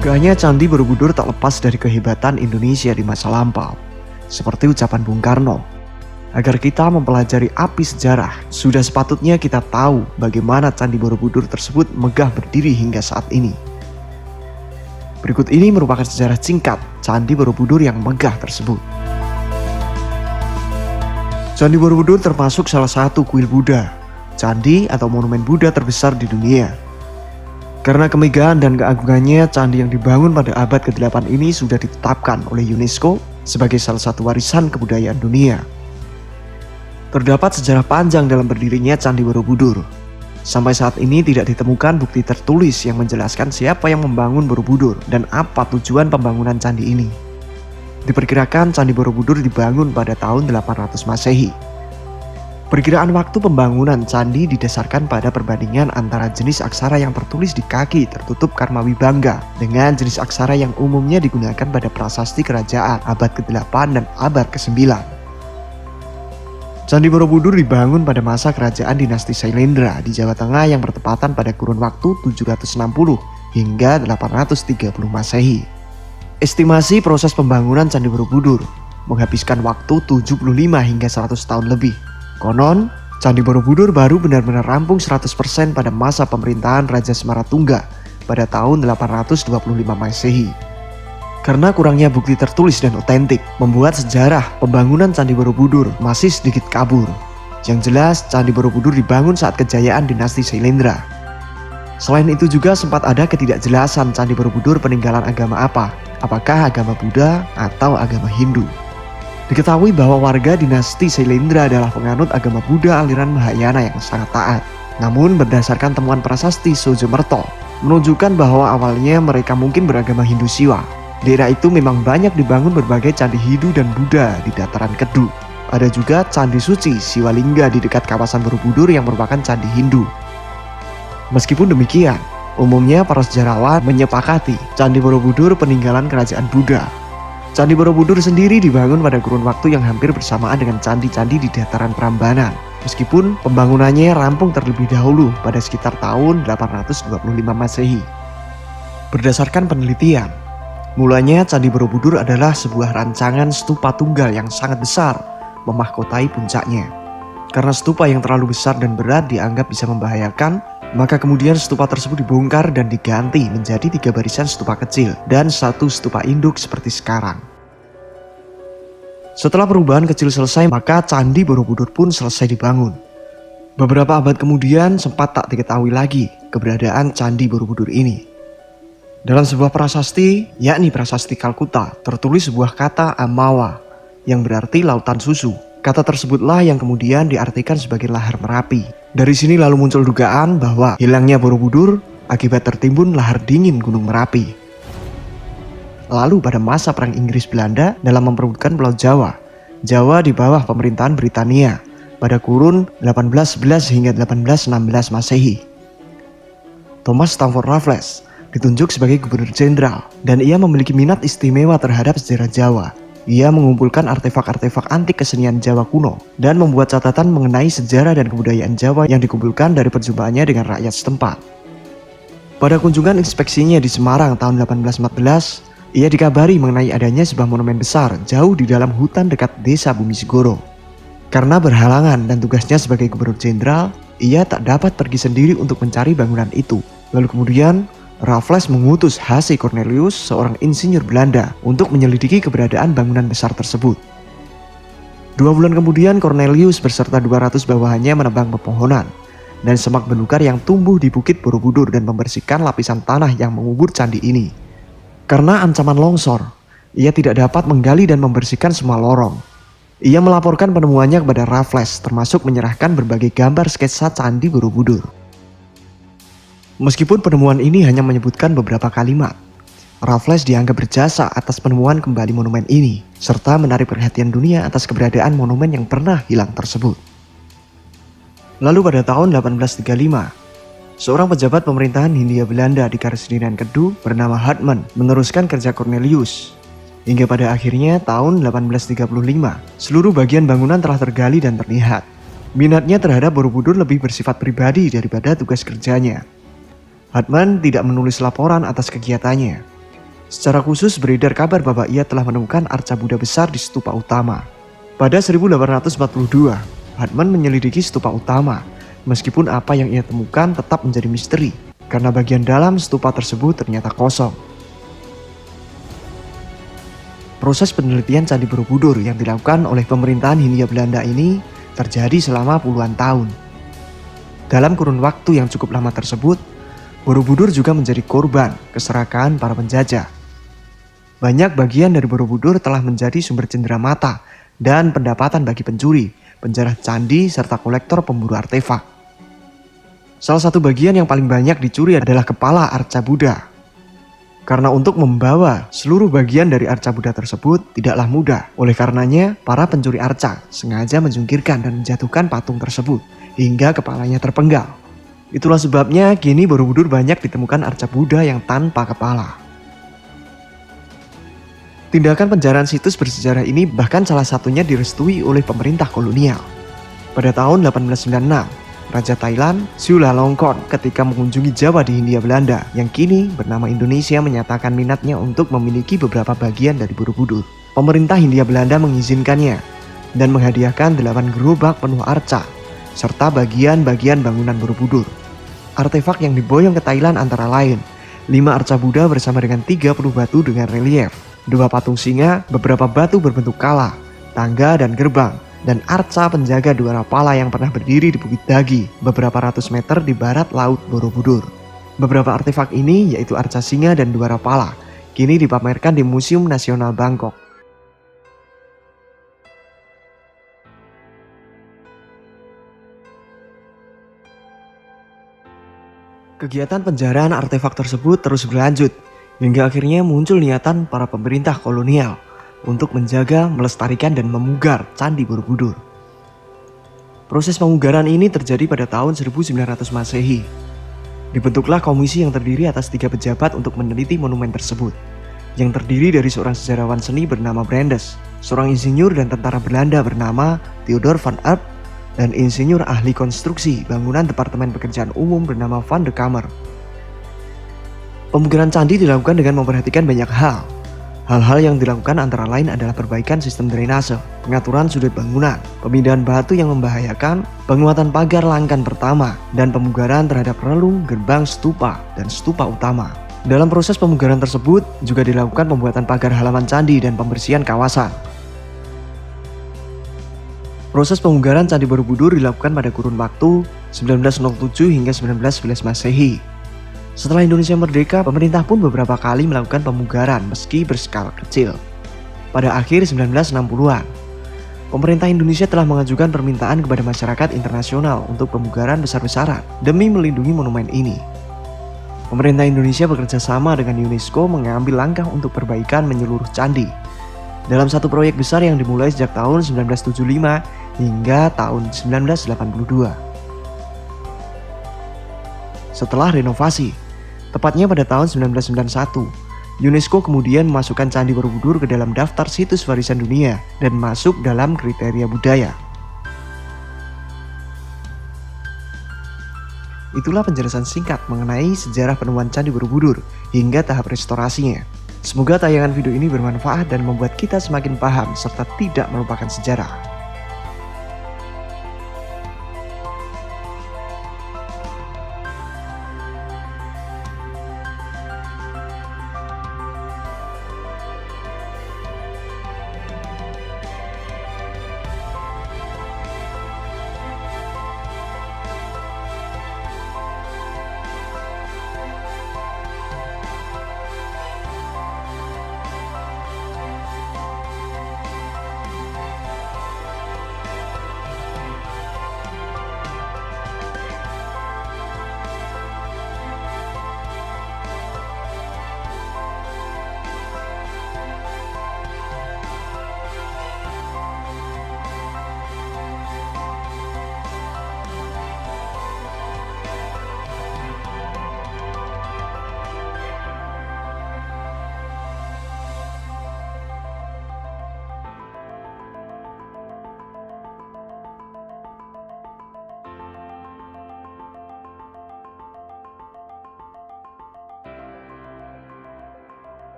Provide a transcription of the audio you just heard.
Gagahnya Candi Borobudur tak lepas dari kehebatan Indonesia di masa lampau. Seperti ucapan Bung Karno, agar kita mempelajari api sejarah, sudah sepatutnya kita tahu bagaimana Candi Borobudur tersebut megah berdiri hingga saat ini. Berikut ini merupakan sejarah singkat Candi Borobudur yang megah tersebut. Candi Borobudur termasuk salah satu kuil Buddha, candi atau monumen Buddha terbesar di dunia. Karena kemegahan dan keagungannya, candi yang dibangun pada abad ke-8 ini sudah ditetapkan oleh UNESCO sebagai salah satu warisan kebudayaan dunia. Terdapat sejarah panjang dalam berdirinya Candi Borobudur. Sampai saat ini tidak ditemukan bukti tertulis yang menjelaskan siapa yang membangun Borobudur dan apa tujuan pembangunan candi ini. Diperkirakan Candi Borobudur dibangun pada tahun 800 Masehi. Perkiraan waktu pembangunan candi didasarkan pada perbandingan antara jenis aksara yang tertulis di kaki tertutup Karma Wibangga dengan jenis aksara yang umumnya digunakan pada prasasti kerajaan abad ke-8 dan abad ke-9. Candi Borobudur dibangun pada masa kerajaan dinasti Sailendra di Jawa Tengah yang bertepatan pada kurun waktu 760 hingga 830 Masehi. Estimasi proses pembangunan Candi Borobudur menghabiskan waktu 75 hingga 100 tahun lebih. Konon, Candi Borobudur baru benar-benar rampung 100% pada masa pemerintahan Raja Semaratungga pada tahun 825 Masehi. Karena kurangnya bukti tertulis dan otentik, membuat sejarah pembangunan Candi Borobudur masih sedikit kabur. Yang jelas, Candi Borobudur dibangun saat kejayaan dinasti Sailendra. Selain itu juga sempat ada ketidakjelasan Candi Borobudur peninggalan agama apa, apakah agama Buddha atau agama Hindu. Diketahui bahwa warga dinasti Sailendra adalah penganut agama Buddha aliran Mahayana yang sangat taat. Namun berdasarkan temuan prasasti Sojomerto menunjukkan bahwa awalnya mereka mungkin beragama Hindu Siwa. Di era itu memang banyak dibangun berbagai candi Hindu dan Buddha di dataran Kedu. Ada juga candi suci Siwalingga di dekat kawasan Borobudur yang merupakan candi Hindu. Meskipun demikian, umumnya para sejarawan menyepakati Candi Borobudur peninggalan kerajaan Buddha. Candi Borobudur sendiri dibangun pada kurun waktu yang hampir bersamaan dengan candi-candi di dataran Prambanan. Meskipun pembangunannya rampung terlebih dahulu pada sekitar tahun 825 Masehi. Berdasarkan penelitian, mulanya Candi Borobudur adalah sebuah rancangan stupa tunggal yang sangat besar, memahkotai puncaknya. Karena stupa yang terlalu besar dan berat dianggap bisa membahayakan, maka kemudian stupa tersebut dibongkar dan diganti menjadi 3 barisan stupa kecil dan 1 stupa induk seperti sekarang. Setelah perubahan kecil selesai, maka Candi Borobudur pun selesai dibangun. Beberapa abad kemudian sempat tak diketahui lagi keberadaan Candi Borobudur ini. Dalam sebuah prasasti, yakni prasasti Kalkuta, tertulis sebuah kata Amawa yang berarti lautan susu. Kata tersebutlah yang kemudian diartikan sebagai lahar Merapi. Dari sini lalu muncul dugaan bahwa hilangnya Borobudur akibat tertimbun lahar dingin Gunung Merapi. Lalu pada masa Perang Inggris-Belanda dalam memperebutkan Pulau Jawa, Jawa di bawah pemerintahan Britania pada kurun 1811 hingga 1816 Masehi. Thomas Stamford Raffles ditunjuk sebagai Gubernur Jenderal dan ia memiliki minat istimewa terhadap sejarah Jawa. Ia mengumpulkan artefak-artefak antik kesenian Jawa kuno dan membuat catatan mengenai sejarah dan kebudayaan Jawa yang dikumpulkan dari perjumpaannya dengan rakyat setempat. Pada kunjungan inspeksinya di Semarang tahun 1814, ia dikabari mengenai adanya sebuah monumen besar jauh di dalam hutan dekat desa Bumi Segoro. Karena berhalangan dan tugasnya sebagai Gubernur Jenderal, ia tak dapat pergi sendiri untuk mencari bangunan itu. Lalu kemudian Raffles mengutus H.C. Cornelius, seorang insinyur Belanda, untuk menyelidiki keberadaan bangunan besar tersebut. 2 bulan kemudian Cornelius beserta 200 bawahannya menebang pepohonan dan semak belukar yang tumbuh di Bukit Borobudur dan membersihkan lapisan tanah yang mengubur candi ini. Karena ancaman longsor, ia tidak dapat menggali dan membersihkan semua lorong. Ia melaporkan penemuannya kepada Raffles, termasuk menyerahkan berbagai gambar sketsa Candi Borobudur. Meskipun penemuan ini hanya menyebutkan beberapa kalimat, Raffles dianggap berjasa atas penemuan kembali monumen ini, serta menarik perhatian dunia atas keberadaan monumen yang pernah hilang tersebut. Lalu pada tahun 1835, seorang pejabat pemerintahan Hindia Belanda di Karsidinaan Kedu bernama Hartman meneruskan kerja Cornelius. Hingga pada akhirnya tahun 1835, seluruh bagian bangunan telah tergali dan terlihat. Minatnya terhadap Borobudur lebih bersifat pribadi daripada tugas kerjanya. Hartman tidak menulis laporan atas kegiatannya. Secara khusus beredar kabar bahwa ia telah menemukan arca Buddha besar di stupa utama. Pada 1842, Hartmann menyelidiki stupa utama, meskipun apa yang ia temukan tetap menjadi misteri, karena bagian dalam stupa tersebut ternyata kosong. Proses penelitian Candi Borobudur yang dilakukan oleh pemerintahan Hindia Belanda ini terjadi selama puluhan tahun. Dalam kurun waktu yang cukup lama tersebut, Borobudur juga menjadi korban keserakahan para penjajah. Banyak bagian dari Borobudur telah menjadi sumber cenderamata dan pendapatan bagi pencuri, penjara candi, serta kolektor pemburu artefak. Salah satu bagian yang paling banyak dicuri adalah kepala arca Buddha. Karena untuk membawa seluruh bagian dari arca Buddha tersebut tidaklah mudah. Oleh karenanya, para pencuri arca sengaja menjungkirkan dan menjatuhkan patung tersebut hingga kepalanya terpenggal. Itulah sebabnya kini Borobudur banyak ditemukan arca Buddha yang tanpa kepala. Tindakan penjarahan situs bersejarah ini bahkan salah satunya direstui oleh pemerintah kolonial. Pada tahun 1896, Raja Thailand, Chulalongkorn ketika mengunjungi Jawa di Hindia Belanda yang kini bernama Indonesia menyatakan minatnya untuk memiliki beberapa bagian dari Borobudur. Pemerintah Hindia Belanda mengizinkannya dan menghadiahkan 8 gerobak penuh arca serta bagian-bagian bangunan Borobudur. Artefak yang diboyong ke Thailand antara lain 5 arca Buddha bersama dengan 30 batu dengan relief, 2 patung singa, beberapa batu berbentuk kala, tangga dan gerbang, dan arca penjaga 2 rapala yang pernah berdiri di Bukit Dagi beberapa ratus meter di barat laut Borobudur. Beberapa artefak ini yaitu arca singa dan 2 rapala kini dipamerkan di Museum Nasional Bangkok. Kegiatan penjarahan artefak tersebut terus berlanjut hingga akhirnya muncul niatan para pemerintah kolonial untuk menjaga, melestarikan, dan memugar Candi Borobudur. Proses pemugaran ini terjadi pada tahun 1900 Masehi. Dibentuklah komisi yang terdiri atas 3 pejabat untuk meneliti monumen tersebut, yang terdiri dari seorang sejarawan seni bernama Brandes, seorang insinyur dan tentara Belanda bernama Theodor van Erp, dan insinyur ahli konstruksi bangunan Departemen Pekerjaan Umum bernama Van de Kamer. Pemugaran candi dilakukan dengan memperhatikan banyak hal. Hal-hal yang dilakukan antara lain adalah perbaikan sistem drainase, pengaturan sudut bangunan, pemindahan batu yang membahayakan, penguatan pagar langkan pertama, dan pemugaran terhadap relung, gerbang stupa, dan stupa utama. Dalam proses pemugaran tersebut juga dilakukan pembuatan pagar halaman candi dan pembersihan kawasan. Proses pemugaran Candi Borobudur dilakukan pada kurun waktu 1907 hingga 1911 Masehi. Setelah Indonesia merdeka, pemerintah pun beberapa kali melakukan pemugaran meski berskala kecil. Pada akhir 1960-an, pemerintah Indonesia telah mengajukan permintaan kepada masyarakat internasional untuk pemugaran besar-besaran demi melindungi monumen ini. Pemerintah Indonesia bekerja sama dengan UNESCO mengambil langkah untuk perbaikan menyeluruh candi dalam satu proyek besar yang dimulai sejak tahun 1975 hingga tahun 1982. Setelah renovasi, tepatnya pada tahun 1991, UNESCO kemudian memasukkan Candi Borobudur ke dalam daftar situs warisan dunia dan masuk dalam kriteria budaya. Itulah penjelasan singkat mengenai sejarah penemuan Candi Borobudur hingga tahap restorasinya. Semoga tayangan video ini bermanfaat dan membuat kita semakin paham serta tidak melupakan sejarah.